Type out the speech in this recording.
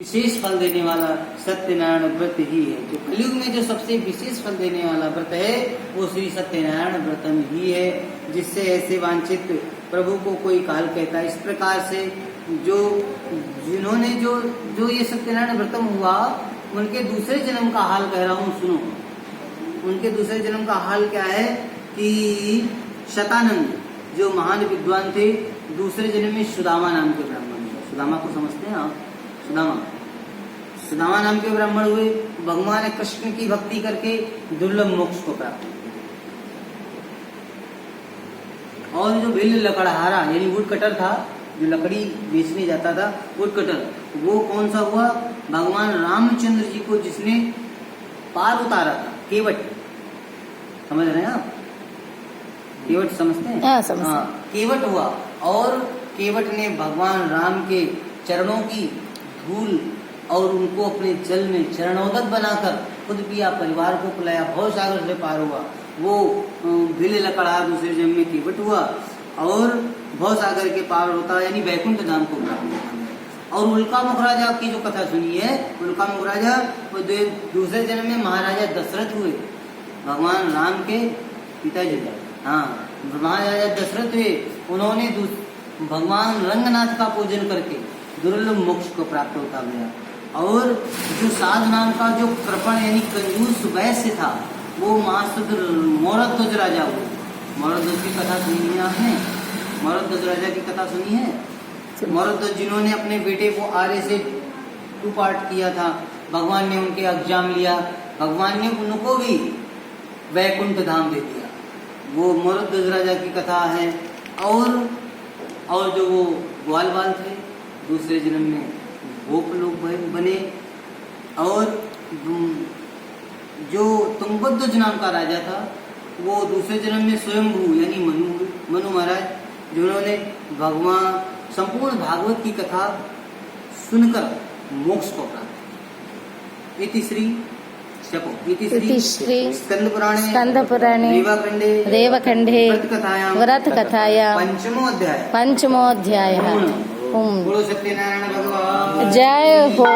विशेष फल देने वाला सत्यनारायण व्रत ही है। जो कलयुग में जो सबसे विशेष फल देने वाला व्रत है वो श्री सत्यनारायण व्रतम ही है, जिससे ऐसे वांछित प्रभु को कोई काल कहता है। इस प्रकार से जो जिन्होंने जो जो ये सत्यनारायण व्रतम हुआ उनके दूसरे जन्म का हाल कह रहा हूँ, सुनो। उनके दूसरे जन्म का हाल क्या है कि शतानंद जो महान विद्वान थे, दूसरे जन्म में सुदामा नाम के ब्राह्मण हुए। सुदामा को समझते हैं आप? सुदामा नाम के ब्राह्मण हुए। भगवान कृष्ण की भक्ति करके दुर्लभ मोक्ष को प्राप्त किया। और जो भिल्ल लकड़हारा यानी वुड कटर था, जो लकड़ी बेचने जाता था, वुड कटर, वो कौन सा हुआ? भगवान रामचंद्र जी को जिसने पार उतारा था, केवट। समझ रहे हैं आप? केवट समझते हैं? हाँ, केवट हुआ। और केवट ने भगवान राम के चरणों की धूल और उनको अपने जल में चरणोदक बनाकर खुद पिया, परिवार को पिलाया, भव सागर से पार हुआ। वो भिल्ल लकड़हार दूसरे जन्म में केवट हुआ और भव सागर के पार होता यानी वैकुंठ धाम को प्राप्त होता। और उल्कामुख राजा की जो कथा सुनी है, उल्कामुख राजा वो दूसरे जन्म में महाराजा दशरथ हुए, भगवान राम के पिताजी। हाँ, महाराजा दशरथ हुए। उन्होंने भगवान रंगनाथ का पूजन करके दुर्लभ मोक्ष को प्राप्त होता गया। और जो साध नाम का जो कृपण यानी कंजूस वैश्य था, वो महाशुद्र मौरध्वज राजा हुए। मौरध्वज की कथा सुनी है आपने? मौरध्वज राजा की कथा सुनी है? मौरध्वज जिन्होंने अपने बेटे को आरे से टू पार्ट किया था, भगवान ने उनके एग्जाम लिया, भगवान ने उनको भी वैकुंठ धाम दे दिया। वो मौरध्वज राजा की कथा है। और जो वो ग्वाल बाल थे, दूसरे जन्म में गोप लोग बने। और जो तुंगबध्वज नाम का राजा था, वो दूसरे जन्म में स्वयंभू यानी मनु महाराज, जिन्होंने भगवान संपूर्ण भागवत की कथा सुनकर मोक्ष को प्राप्त। इति श्री स्कंद पुराणे देवखंडे व्रतकथायां पंचमो अध्यायः। बोलो सत्यनारायण भगवान जय हो।